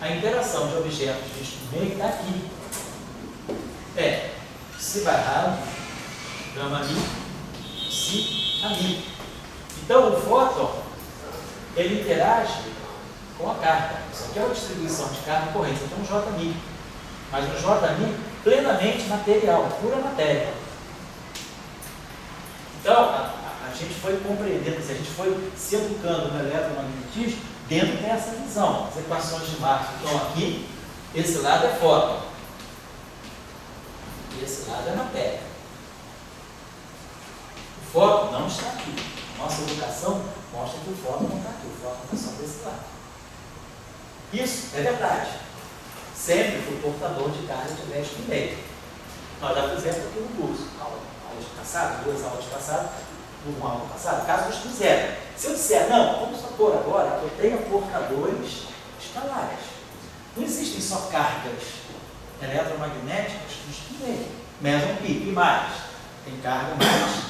A interação de objetos vistos no meio está aqui. É psi barra gama mi, psi a mi. Então, o fóton, ele interage com a carga. Isso aqui é uma distribuição de carga e corrente. Então, um J-mi. Mas um J-mi plenamente material, pura matéria. Então, a gente foi compreendendo, a gente foi se educando no eletromagnetismo dentro dessa visão. As equações de Marx estão aqui, esse lado é fóton, e esse lado é matéria. O fóton não está aqui. Nossa educação mostra que o fóton não está aqui, o fóton está só desse lado. Isso é verdade. Sempre que o portador de carga estiver no meio. Nós já fizemos aqui no curso, aulas passadas, 2 aulas passadas, uma aula passada, caso vocês quiserem. Se eu disser, não, vamos supor agora que eu tenha portadores escalares. Não existem só cargas eletromagnéticas no spin meio. Menos pi, e mais. Tem carga mais,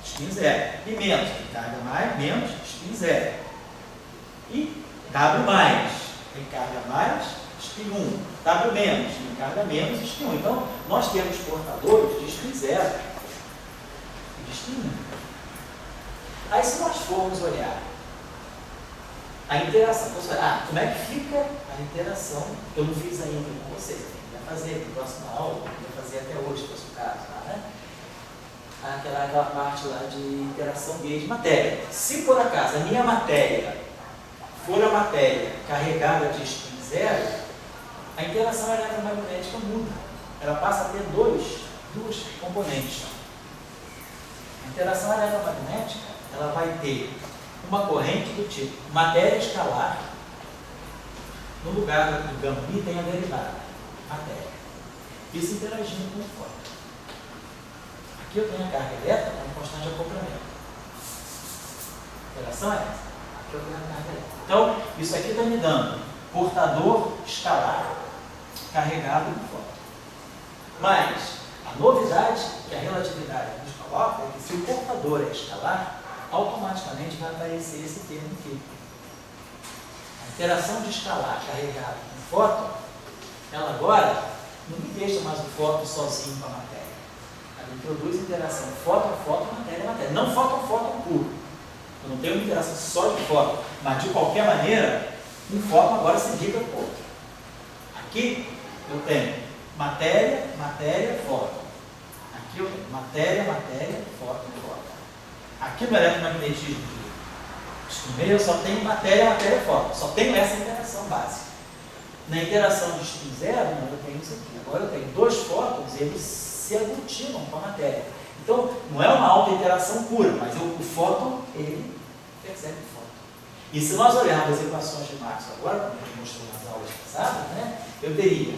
spin zero. E menos, tem carga mais, menos, spin zero. E W mais, tem carga mais, spin 1. W menos, tem carga menos, spin 1. Então, nós temos portadores de spin zero e de spin 1. Aí, se nós formos olhar a interação, como é que fica a interação? Eu não fiz ainda com vocês, vai fazer na próxima aula, vai fazer até hoje, se fosse o caso, né? Aquela parte lá de interação gauge-matéria. Se por acaso a minha matéria for a matéria carregada de spin zero, a interação eletromagnética muda. Ela passa a ter duas componentes. A interação eletromagnética, ela vai ter uma corrente do tipo matéria escalar, no lugar do gama mi tem a derivada, matéria. Isso interagindo com o fóton. Aqui eu tenho a carga elétrica, é uma constante de acoplamento. A interação é essa. Aqui eu tenho a carga elétrica. Então, isso aqui está me dando portador escalar carregado no fóton. Mas, a novidade que a relatividade nos coloca é que se o portador é escalar, automaticamente vai aparecer esse termo aqui. A interação de escalar carregado com fóton, ela agora não me deixa mais o fóton sozinho com a matéria. Ela introduz interação fóton-fóton, matéria-matéria. Não fóton-fóton puro. Eu não tenho uma interação só de fóton, mas de qualquer maneira, um fóton agora se liga com o outro. Aqui eu tenho matéria, matéria, fóton. Aqui eu tenho matéria, matéria, fóton, fóton. Aqui no eletromagnetismo de meio eu só tenho matéria, matéria, fóton. Só tenho essa interação básica. Na interação de spin zero, não, eu tenho isso aqui. Agora eu tenho 2 fótons e eles se aglutinam com a matéria. Então, não é uma alta interação pura, mas o fóton, ele percebe o fóton. E se nós olharmos as equações de Maxwell agora, como a gente mostrou nas aulas passadas, né, eu teria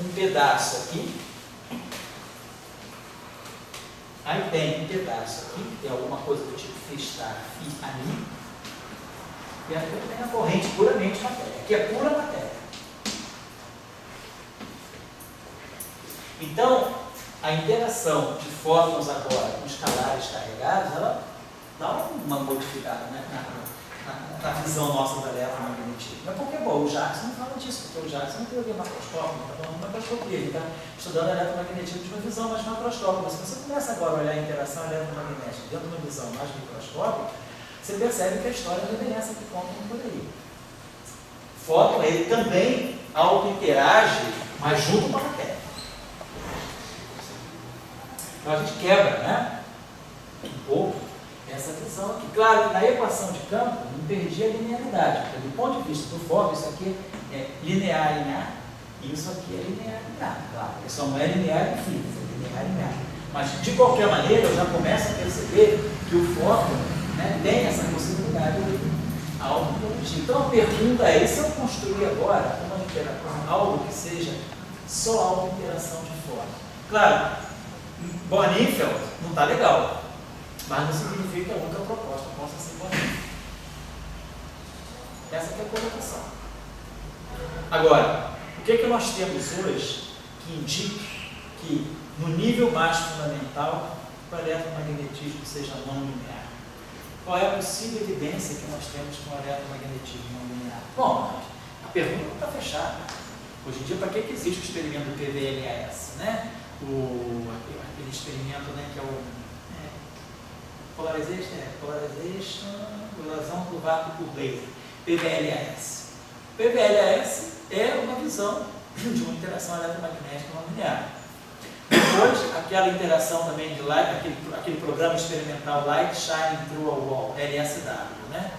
um pedaço aqui, aí tem um pedaço aqui, que tem alguma coisa do tipo φ φ ali, e aqui eu tenho a corrente puramente matéria. Aqui é pura matéria. Então, a interação de fótons agora com escalares carregados, ela dá uma modificada, né, na visão nossa do eletromagnetismo. Mas porque, bom, o Jackson não fala disso, porque o Jackson não tem teoria macroscópica, está falando de macroscopia, ele está estudando eletromagnetismo de uma visão mais macroscópica. Se você começa agora a olhar a interação eletromagnética dentro de uma visão mais microscópica, você percebe que a história não é bem essa que conta por aí. O fóton, ele também auto-interage, mas junto com a matéria. Então a gente quebra, né, um pouco essa visão aqui. Claro que na equação de campo não perdi a linearidade, porque do ponto de vista do fóton, isso aqui é linear em A, e isso aqui é linear em A. Claro, isso só não é linear em φ, é linear em A. Mas de qualquer maneira, eu já começo a perceber que o fóton, né, tem essa possibilidade de auto-interagir. Então a pergunta é, e se eu construir agora uma interação, algo que seja só auto-interação de fóton? Claro, Bonifeld não está legal, mas não significa que a única proposta possa ser Bonifeld. Essa que é a colocação. Agora, o que nós temos hoje que indica que no nível mais fundamental o eletromagnetismo seja não linear? Qual é a possível evidência que nós temos com o eletromagnetismo não linear? Bom, a pergunta não está fechada. Hoje em dia, para que existe o experimento do PVLAS? Né? Aquele experimento, né, que é o polarização do vácuo por laser, PVLAS. PVLAS é uma visão de uma interação eletromagnética não linear. Depois, aquela interação também de light, aquele programa experimental Light Shining Through a Wall, LSW, né?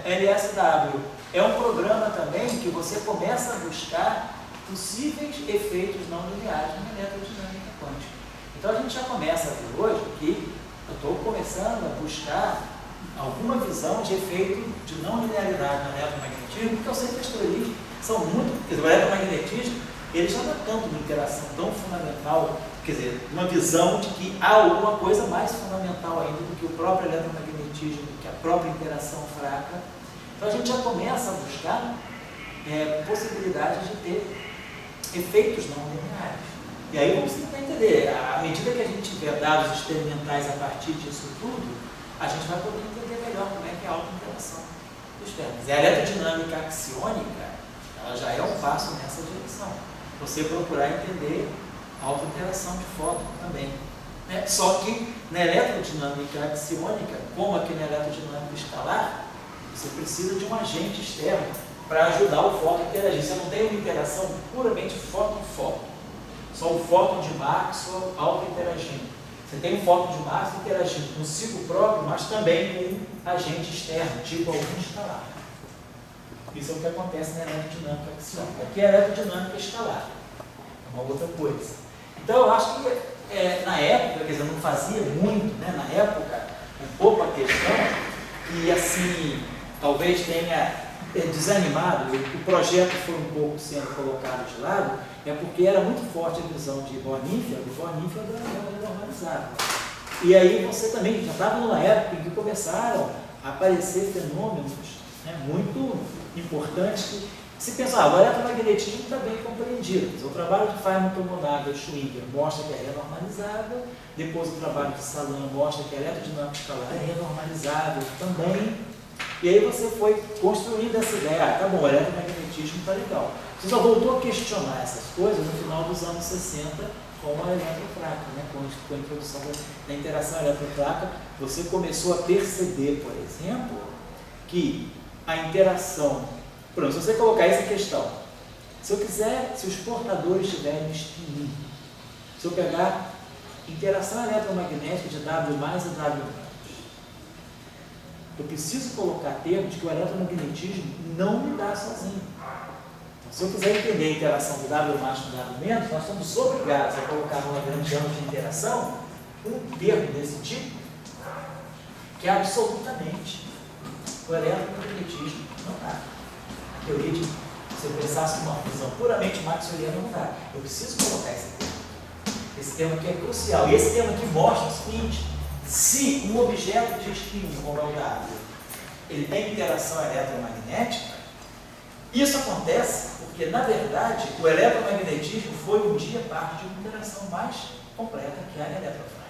LSW é um programa também que você começa a buscar possíveis efeitos não lineares na eletrodinâmica quântica. Então a gente já começa a ver hoje que eu estou começando a buscar alguma visão de efeito de não linearidade no eletromagnetismo, porque eu sei que as teorias são muito, quer dizer, o eletromagnetismo ele já não é tanto uma interação tão fundamental, quer dizer, uma visão de que há alguma coisa mais fundamental ainda do que o próprio eletromagnetismo, do que a própria interação fraca. Então a gente já começa a buscar possibilidades de ter efeitos não lineares. E aí vamos tentar entender, à medida que a gente tiver dados experimentais a partir disso tudo, a gente vai poder entender melhor como é que é a autointeração dos termos. E a eletrodinâmica axiônica, ela já é um passo nessa direção. Você procurar entender a autointeração de fóton também. Né? Só que na eletrodinâmica axiônica, como aqui na eletrodinâmica escalar, você precisa de um agente externo para ajudar o fóton a interagir. Você não tem uma interação puramente fóton-fóton. Só o fóton de Maxwell auto-interagindo. Você tem um fóton de Maxwell interagindo consigo próprio, mas também com um agente externo, tipo algum escalar. Isso é o que acontece na eletrodinâmica axiônica. Aqui é a eletrodinâmica escalar. É uma outra coisa. Então, eu acho que na época, quer dizer, não fazia muito, né? Na época, um pouco a questão, e assim, talvez tenha desanimado, o projeto foi um pouco sendo colocado de lado, é porque era muito forte a visão de Born-Niefeld, e Born-Niefeld era normalizado. E aí você também já estava numa época em que começaram a aparecer fenômenos, né, muito importantes que se pensa, o eletromagnetismo está bem compreendido. O trabalho de Feynman, Tomonaga e Schwinger mostra que é renormalizável, depois o trabalho de Salan mostra que a eletrodinâmica escalar é renormalizável também. E aí você foi construindo essa ideia, tá bom, o eletromagnetismo está legal. Você só voltou a questionar essas coisas no final dos anos 60 com a eletrofraca, né? Com a introdução da interação eletrofraca, você começou a perceber, por exemplo, que a interação, por exemplo, se você colocar essa questão, se eu quiser, se os portadores tiverem spin, se eu pegar interação eletromagnética de W mais e W menos, eu preciso colocar termos que o eletromagnetismo não me dá sozinho. Então, se eu quiser entender a interação do W mais com W menos, nós somos obrigados a colocar numa grande âmbito de interação um termo desse tipo, que é absolutamente o eletromagnetismo não dá. A teoria de, se eu pensasse numa visão puramente maxwelliana, não dá. Eu preciso colocar esse termo. Esse termo aqui é crucial. E esse termo aqui mostra o seguinte: se um objeto de spin, como é o W, ele tem interação eletromagnética, isso acontece porque, na verdade, o eletromagnetismo foi um dia parte de uma interação mais completa, que é a eletrofraca.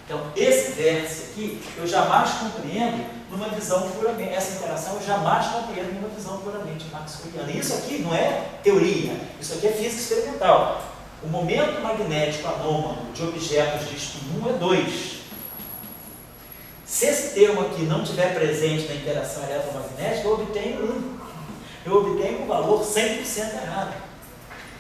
Então, esse vértice aqui, eu jamais compreendo numa visão puramente, essa interação eu jamais compreendo numa visão puramente maxwelliana. Isso aqui não é teoria, isso aqui é física experimental. O momento magnético anômalo de objetos de spin 1 é 2. Se esse termo aqui não estiver presente na interação eletromagnética, eu obtenho 1. Eu obtenho um valor 100% errado.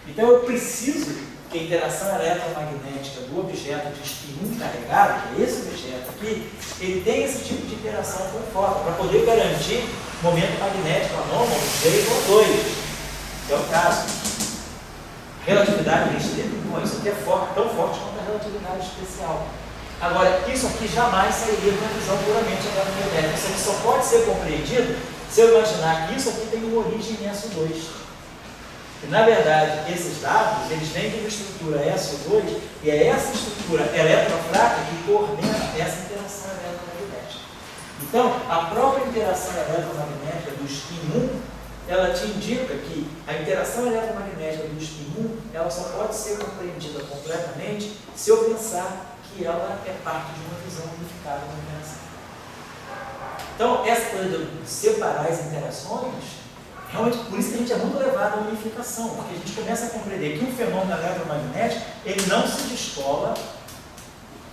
Então eu preciso que a interação eletromagnética do objeto de spin 1 carregado, que é esse objeto aqui, ele tenha esse tipo de interação com o fóton, para poder garantir momento magnético anômalo de igual a 2. Que é o caso. Relatividade restrita, isso aqui é forte, tão forte quanto a relatividade especial. Agora, isso aqui jamais sairia de uma visão puramente eletromagnética. Isso aqui só pode ser compreendido se eu imaginar que isso aqui tem uma origem em SO2. E, na verdade, esses dados, eles vêm de uma estrutura SO2, e é essa estrutura eletrofraca que coordena essa interação eletromagnética. Então, a própria interação eletromagnética do spin 1, ela te indica que a interação eletromagnética do spin 1, ela só pode ser compreendida completamente se eu pensar que ela é parte de uma visão unificada da interação. Então, essa coisa de separar as interações, realmente, por isso que a gente é muito levado à unificação, porque a gente começa a compreender que um fenômeno eletromagnético, ele não se descola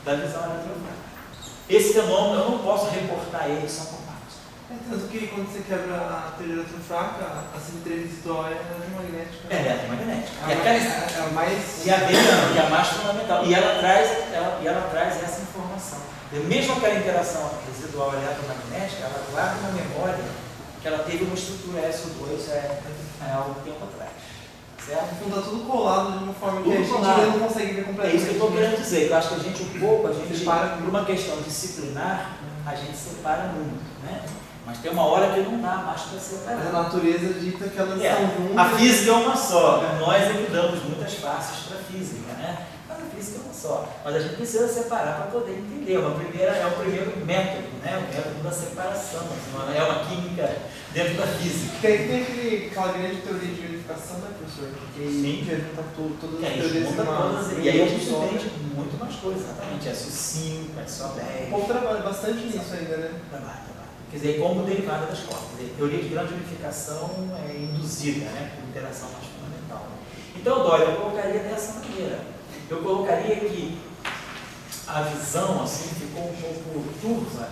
da visão eletromagnética. Esse fenômeno, eu não posso reportar ele só por partes. Tanto que quando você quebra a telha eletrofraca, a simetria residual é eletromagnética. É eletromagnética. É a mais... E a B que é a mais fundamental. E ela traz essa informação. E mesmo aquela interação residual eletromagnética, ela guarda uma memória que ela teve uma estrutura SO2 há algum tempo atrás. Certo? No fundo, está tudo colado de uma forma que Tudo a gente colado. ainda não consegue ver completamente. É isso que eu estou querendo dizer, que eu acho que a gente Separa. por uma questão disciplinar, a gente separa muito, né? Mas tem uma hora que não dá mais para separar. Mas a natureza dita que elas estão juntas. A física é uma só, nós é que damos muitas faces para a física, né? Mas a física é uma só. Mas a gente precisa separar para poder entender. É o primeiro método, né? O método da separação. É uma química dentro da física. Tem aquela grande teoria de unificação, né, professor? Que Sim. junta todas as A gente teorias monta numa- todas, num e aí a gente só. entende muito mais coisas, exatamente. SO5, O SO10. povo trabalha bastante nisso ainda, né? Trabalho. Quer dizer, como derivada das cordas. Quer dizer, teoria de grande unificação é induzida, né, por interação mais fundamental. Então, Dória, eu colocaria dessa maneira. Eu colocaria que a visão assim, ficou um pouco turva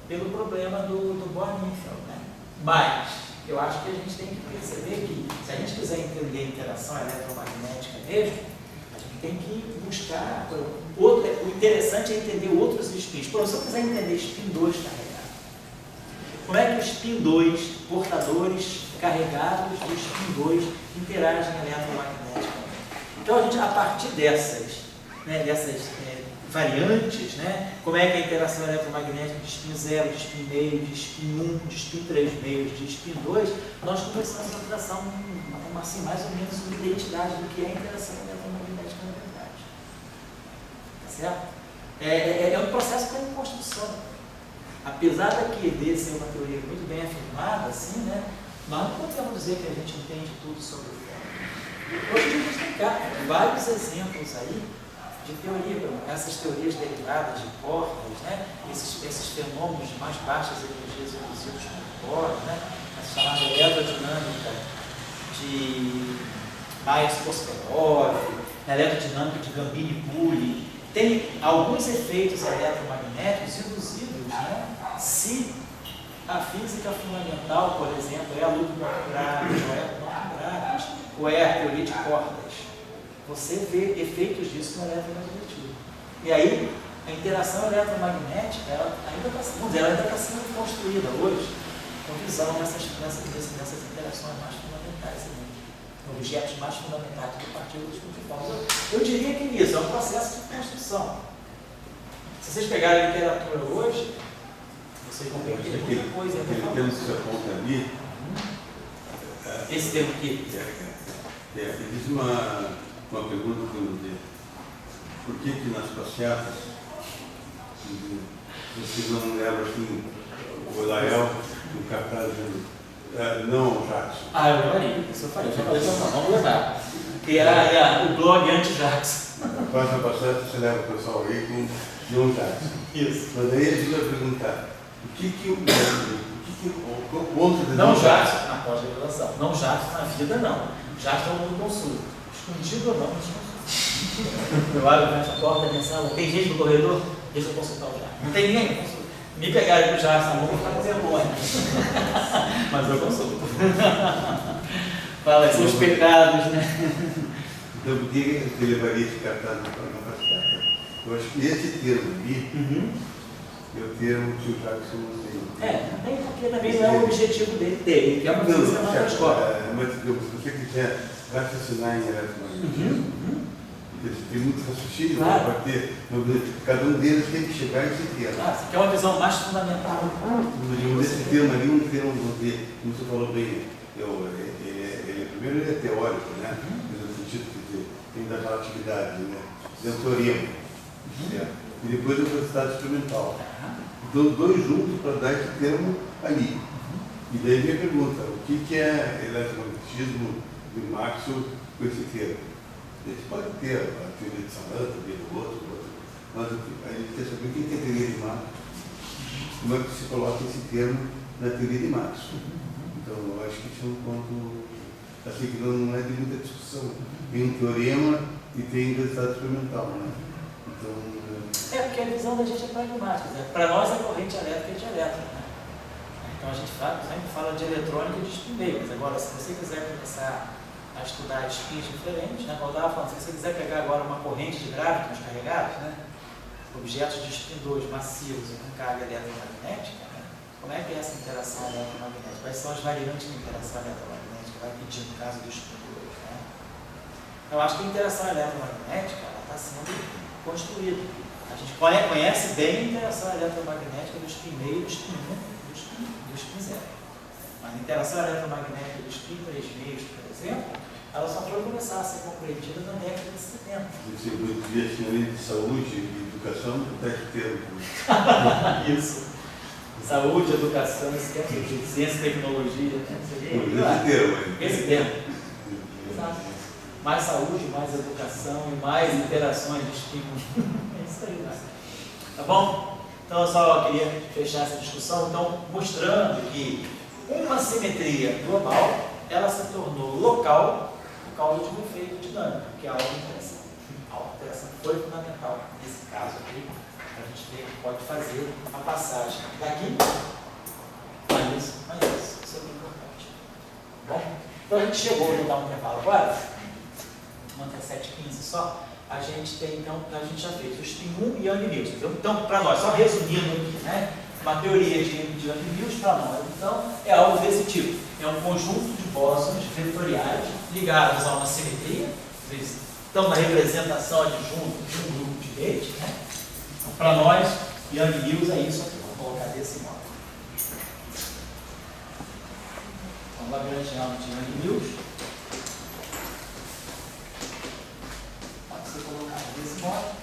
pelo problema do Born-Infeld, né? Mas eu acho que a gente tem que perceber que, se a gente quiser entender a interação eletromagnética mesmo, a gente tem que buscar o interessante é entender outros spins. Por exemplo, se eu quiser entender spin 2 carregado, como é que os spin 2, portadores carregados do spin 2, interagem eletromagneticamente? Então, a gente, a partir dessas variantes, né, como é que a interação eletromagnética de spin 0, de spin meio, de spin 1, de spin 3 meios, de spin 2, nós começamos a traçar assim, mais ou menos uma identidade do que é a interação eletromagnética na verdade. Tá certo? É um processo que está em construção. Apesar da QED ser uma teoria muito bem afirmada, assim, né, nós não podemos dizer que a gente entende tudo sobre o fenômeno. Hoje a gente tem vários exemplos aí de teoria, essas teorias derivadas de cordas, né, esses fenômenos de mais baixas energias induzidos por cordas, né, essa chamada eletrodinâmica de Myers-Poskerov, a eletrodinâmica de Gambini-Pulli, tem alguns efeitos eletromagnéticos induzidos, né, se a física fundamental, por exemplo, é a luz do gráfico, ou é a teoria de cordas. Você vê efeitos disso no eletromagnetismo. E aí, a interação eletromagnética, ela ainda está sendo construída hoje, com visão nessas interações mais fundamentais, objetos mais fundamentais do partículas multiformes. Eu diria que isso é um processo de construção. Se vocês pegarem a literatura hoje, vocês vão ver que tem muita coisa. Aquele termo que você aponta ali, Esse termo aqui. existe uma pergunta que eu me dei. Por que nas passeatas você não leva assim o Lael e o cartaz dizendo não, Jackson? Eu levaria, isso eu falei, vamos levar. Que era o blog anti-Jackson. Na próxima passeata você leva o pessoal aí com não Jackson. Isso. Mas aí eles vão perguntar, o ponto de Não Jackson na pós-graduação, não Jackson na vida, não. Jackson no consulta. Escondido ou não, mas consulta. Eu abro a porta da minha sala, tem gente no corredor, deixa eu consultar o Jackson. Não tem ninguém, consulta. Me pegarem com o Jackson na mão, vou ficar com vergonha. Mas eu consulto. Fala, seus pecados, né? Então, por que você levaria esse cartaz na passeata? Eu acho que esse termo ali é o termo que o Jackson não tem. Nem porque também não é o objetivo dele ter, ele quer uma física macroscópica. Mas se você quiser raciocinar em eletromagnetismo, tem muito raciocínio, Claro. vai ter, cada um deles tem que chegar a esse termo. Você quer uma visão mais fundamental. Esse termo ali, um termo, como você falou bem, primeiro ele é teórico, né? No sentido que tem da relatividade, né? É um teorema. Certo? E depois é o resultado experimental. Então, dois juntos para dar esse termo ali. E daí minha pergunta, o que é eletromagnetismo de Maxwell com esse termo? Eles podem ter a teoria de Salanda, também do outro, mas a gente quer saber o que é a teoria de Maxwell. como é que se coloca esse termo na teoria de Marx. Então, eu acho que isso é um ponto, assim, que não é de muita discussão. Tem um teorema e tem resultado experimental, né? Então, porque a visão da gente é pragmática. Né? Para nós, a corrente elétrica é de elétron. Né? Então, a gente sempre fala de eletrônica e de spin meio. Mas agora, se você quiser começar a estudar spins diferentes, né? Como eu estava falando, se você quiser pegar agora uma corrente de grávidos carregados, né? Objetos de spin 2 massivos com carga eletromagnética, né? Como é que é essa interação eletromagnética? Quais são as variantes de interação eletromagnética? Vai pedir no caso do spin 2. Né? Eu acho que a interação eletromagnética está sendo construída. A gente conhece bem a interação eletromagnética do spin meio, do spin 1 e do spin 0. Mas a interação eletromagnética do spin 3 meios, por exemplo, ela só foi começar a ser compreendida na década de 70. Você podia ter de saúde e educação, até que ter. Isso. Saúde, educação, ciência e tecnologia. Esse termo. Exato. Mais saúde, mais educação e mais interações de estímulo. É isso aí, né? Tá bom? Então, eu só queria fechar essa discussão, então, mostrando que uma simetria global, ela se tornou local por causa de um efeito dinâmico, que é a autointeração. A autointeração foi fundamental nesse caso aqui, para a gente ver que pode fazer a passagem daqui para isso, isso é muito importante. Bom, então a gente chegou, vou dar um intervalo agora, até 7h15 só. A gente tem, então, a gente já fez o spin 1 e Young Mills. Então, para nós, só resumindo aqui, né? Uma teoria de Young Mills para nós, então, é algo desse tipo. É um conjunto de bósons vetoriais ligados a uma simetria, eles estão na representação adjunta de um grupo de leite, né? Então, para nós, Young Mills é isso aqui. Vamos colocar desse modo. Então, Lagrangiano de Young Mills. Pode ser colocado desse modo.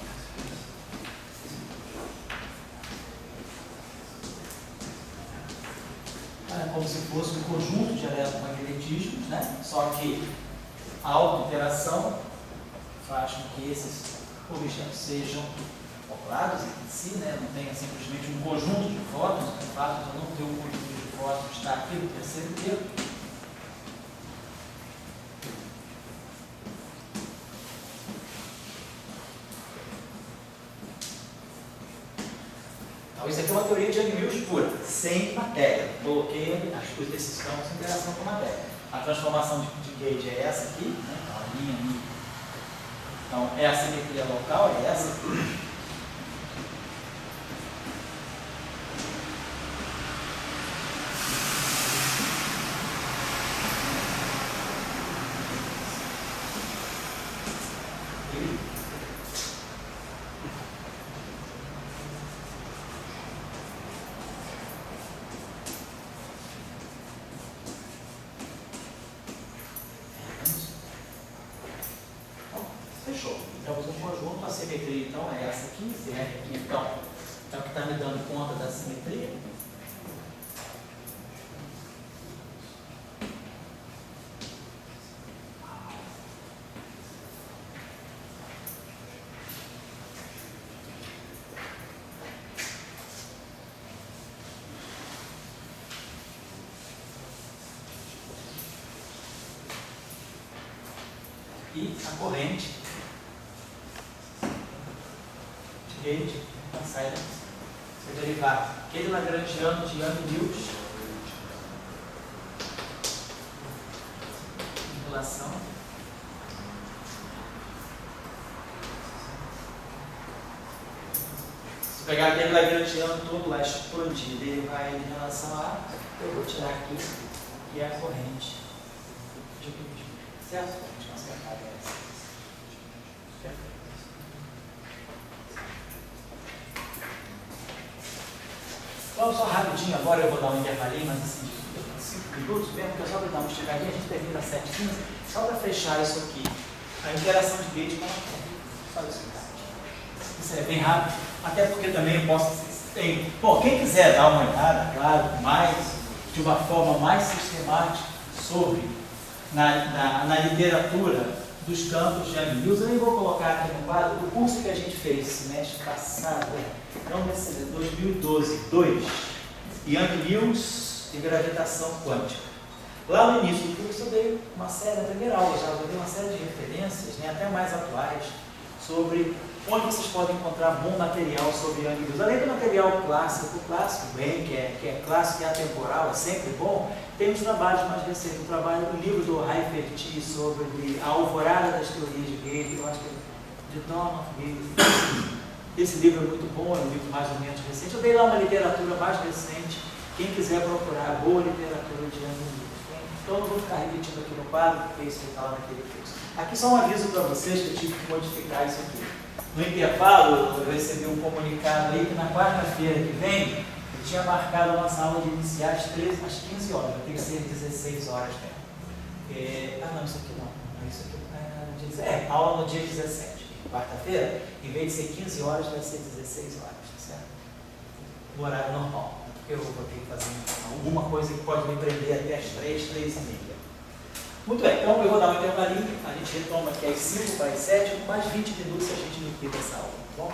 É como se fosse um conjunto de eletromagnetismos, né? Só que a autointeração faz com que esses objetos sejam populados em si, né? Não tenha simplesmente um conjunto de fótons, o fato de eu não ter um conjunto de fótons está aqui no terceiro termo. Então, isso aqui é uma teoria de Young Mills pura, sem matéria. Coloquei as coisas desses campos em interação com a matéria. A transformação de Gauge é essa aqui, né? Então, a linha ali. Então, é a simetria local, é essa aqui. Fechou. Temos um conjunto, a simetria então é essa aqui, esse R aqui então é o que está me dando conta da simetria. E a corrente de Gauge sai do derivado. Aquele lagrangiano de Young Mills em relação se pegar aquele lagrangiano todo lá, explodir e derivar ele em relação a eu vou tirar aqui que é a corrente de Gauge, certo? Então, só rapidinho agora, eu vou dar um intervalinho, mas assim, 5 minutos mesmo, que é só para dar uma estiradinha, a gente termina às 7h15, só para fechar isso aqui. A interação de Gauge com a matéria. Só isso, isso é bem rápido, até porque também eu posso. Bom, quem quiser dar uma olhada, claro, mais, de uma forma mais sistemática sobre, na literatura dos campos de Young Mills. Eu nem vou colocar aqui no quadro o curso que a gente fez semestre passado, não nesse 2012, 2, Young Mills e gravitação quântica. Lá no início do curso eu dei uma série, na primeira aula já, eu dei uma série de referências, né, até mais atuais, sobre onde vocês podem encontrar bom material sobre Young Mills. Além do material clássico bem, que é clássico e atemporal, é sempre bom, tem os trabalhos mais recentes, o livro do Rafferty sobre a alvorada das teorias de Gale, eu acho que é de Dawn of Gale. Esse livro é muito bom, é um livro mais ou menos recente. Eu dei lá uma literatura mais recente, quem quiser procurar boa literatura de Young Mills. Então eu não vou ficar repetindo aqui no quadro, porque isso está lá naquele curso. Aqui só um aviso para vocês que eu tive que modificar isso aqui. No intervalo, eu recebi um comunicado aí que na quarta-feira que vem, eu tinha marcado a nossa aula de iniciar às 15 horas, vai ter que ser 16 horas mesmo. Não, isso aqui não. Isso aqui aula no dia 17, quarta-feira, em vez de ser 15 horas, vai ser 16 horas, tá certo? No horário normal. Eu vou ter que fazer alguma coisa que pode me prender até as 3h30. Muito bem, então eu vou dar um intervalinho, a gente retoma aqui às 5 para as 7, mais 20 minutos a gente liquida essa aula, tá bom?